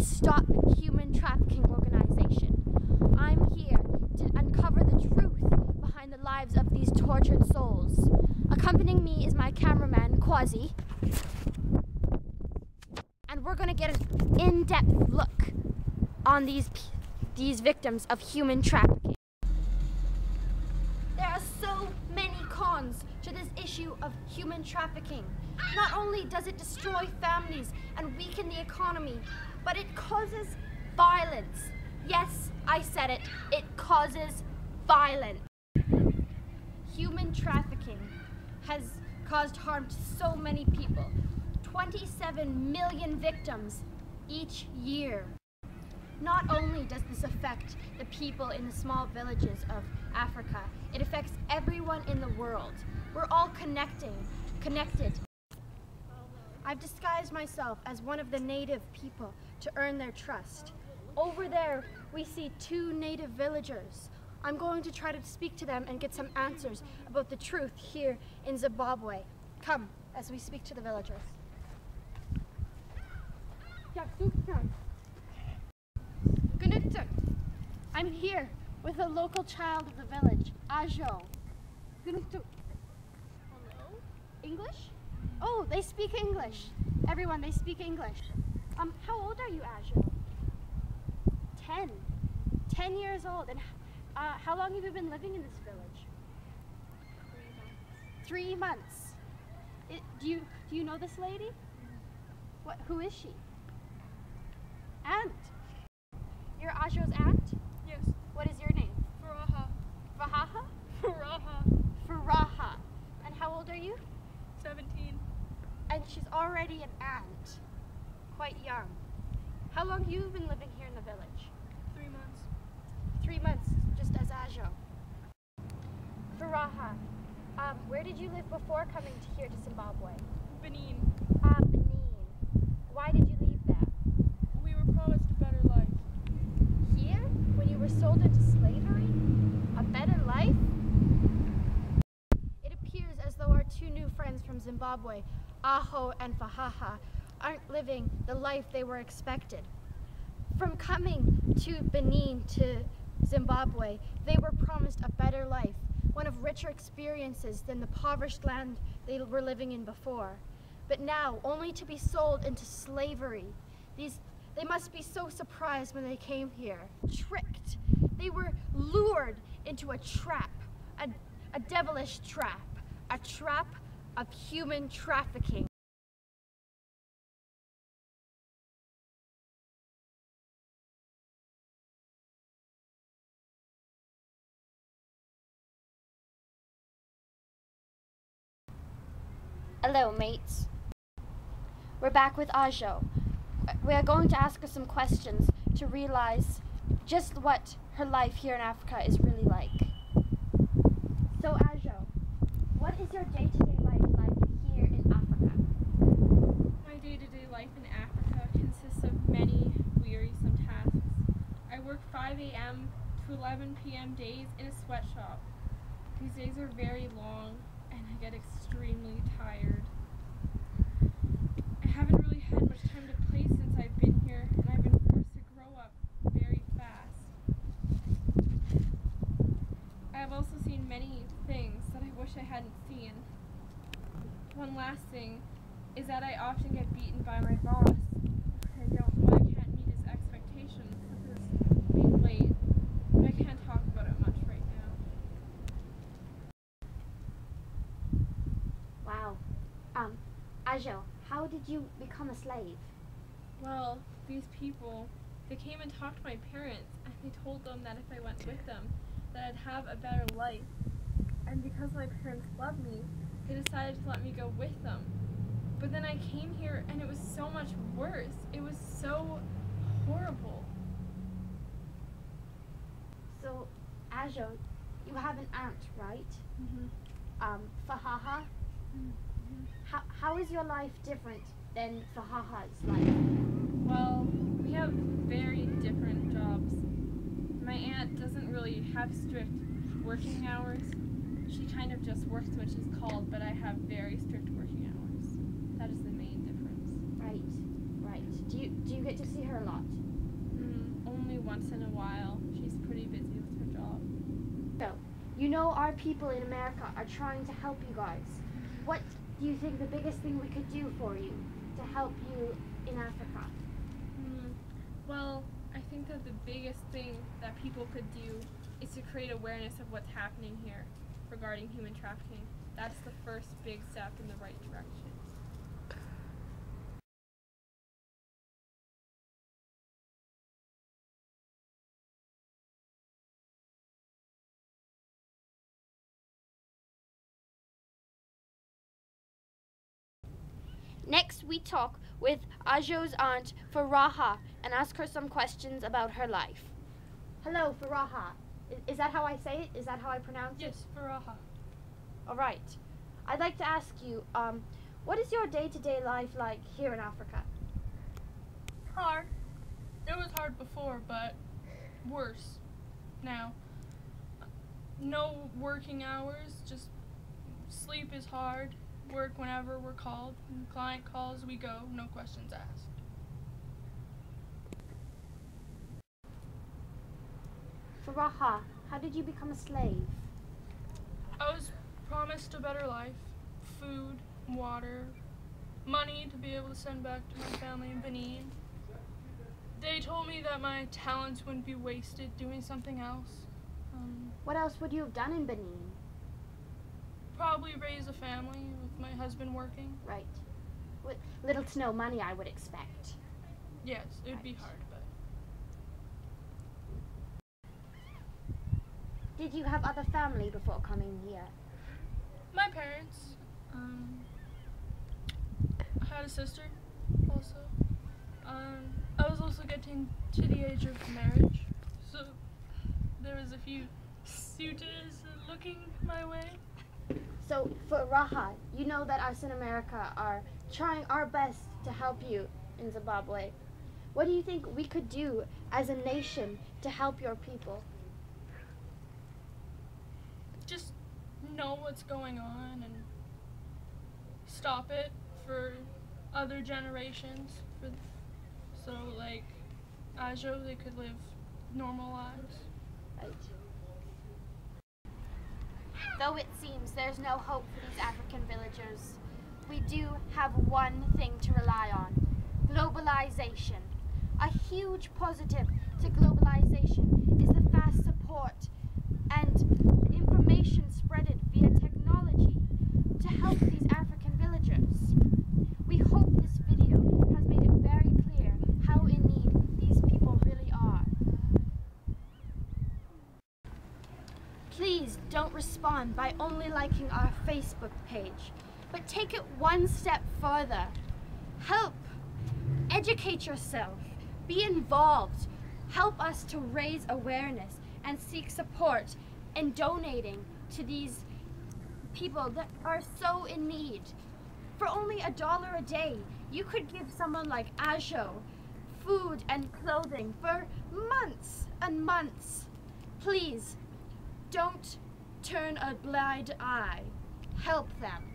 the Stop Human Trafficking organization. I'm here to uncover the truth behind the lives of these tortured souls. Accompanying me is my cameraman, Quasi, and we're going to get an in-depth look on these victims of human trafficking. There are so many cons to this issue of human trafficking. Not only does it destroy families and weaken the economy, but it causes violence. Yes, I said it. It causes violence. Human trafficking has caused harm to so many people. 27 million victims each year. Not only does this affect the people in the small villages of Africa, it affects everyone in the world. We're all connected. I've disguised myself as one of the native people to earn their trust. Over there, we see two native villagers. I'm going to try to speak to them and get some answers about the truth here in Zimbabwe. Come, as we speak to the villagers. I'm here with a local child of the village, Ajo. Hello? English? Oh, they speak English. Everyone, they speak English. How old are you, Ajo? 10. 10 years old. And how long have you been living in this village? 3 months. 3 months. Do you know this lady? Who is she? Aunt. You're Ajo's aunt? Yes. What is your name? Faraha. Fahaha? Faraha. Faraha. And how old are you? 17. And she's already an aunt. Quite young. How long have you been living here in the village? 3 months. 3 months, just as Ajo. Faraha, where did you live before coming here to Zimbabwe? Benin. Benin. Why did you leave there? We were promised a better life. Here? When you were sold into slavery? A better life? It appears as though our two new friends from Zimbabwe, Aho and Fahaha, aren't living the life they were expected. From coming to Benin to Zimbabwe, they were promised a better life, one of richer experiences than the impoverished land they were living in before. But now, only to be sold into slavery. They must be so surprised when they came here. Tricked. They were lured into a trap, a devilish trap, a trap of human trafficking. Hello, mates. We're back with Ajo. We are going to ask her some questions to realize just what her life here in Africa is really like. So, Ajo, what is your day-to-day life like here in Africa? My day-to-day life in Africa consists of many wearisome tasks. I work 5 a.m. to 11 p.m. days in a sweatshop. These days are very long, and I get extremely tired. I haven't really had much time to play since I've been here, and I've been forced to grow up very fast. I have also seen many things that I wish I hadn't seen. One last thing is that I often get beaten by my boss when I can't meet his expectations, such as being late, but I can't talk about it much right now. Wow. Ajo, how did you become a slave? Well, these people, they came and talked to my parents, and they told them that if I went with them, that I'd have a better life. And because my parents loved me, they decided to let me go with them. But then I came here, and it was so much worse. It was so horrible. So, Ajo, you have an aunt, right? Mm-hmm. Fahaha? Mm-hmm. How is your life different than Fahaha's life? Well, we have very different jobs. My aunt doesn't really have strict working hours. She kind of just works when she's called, but I have very strict working hours. That is the main difference. Right, right. Right. Do you get to see her a lot? Only once in a while. She's pretty busy with her job. So, you know our people in America are trying to help you guys. What do you think the biggest thing we could do for you to help you in Africa? Well, I think that the biggest thing that people could do is to create awareness of what's happening here regarding human trafficking. That's the first big step in the right direction. Next, we talk with Ajo's aunt, Faraha, and ask her some questions about her life. Hello, Faraha. Is that how I say it? Is that how I pronounce it? Yes, Faraha. All right. I'd like to ask you, what is your day-to-day life like here in Africa? Hard. It was hard before, but worse now. No working hours, just sleep is hard. Work whenever we're called. When the client calls, we go, no questions asked. Faraha, how did you become a slave? I was promised a better life, food, water, money to be able to send back to my family in Benin. They told me that my talents wouldn't be wasted doing something else. What else would you have done in Benin? Probably raise a family with my husband working. Right. With little to no money, I would expect. Yes, it would be hard, but... Did you have other family before coming here? My parents. I had a sister also. I was also getting to the age of marriage, so there was a few suitors looking my way. So, Faraha, you know that us in America are trying our best to help you in Zimbabwe. What do you think we could do as a nation to help your people? Just know what's going on and stop it for other generations. So, like, Ajo, they could live normal lives. Right. Though it seems there's no hope for these African villagers, we do have one thing to rely on: globalization. A huge positive to globalization is the fast support and information spreaded via technology to help these African villagers. We hope this video has made it very clear how in need these people really are. Please don't respond by only liking our Facebook page, but take it one step further. Help! Educate yourself. Be involved. Help us to raise awareness and seek support in donating to these people that are so in need. For only $1 a day, you could give someone like Ajo food and clothing for months and months. Please, don't turn a blind eye. Help them.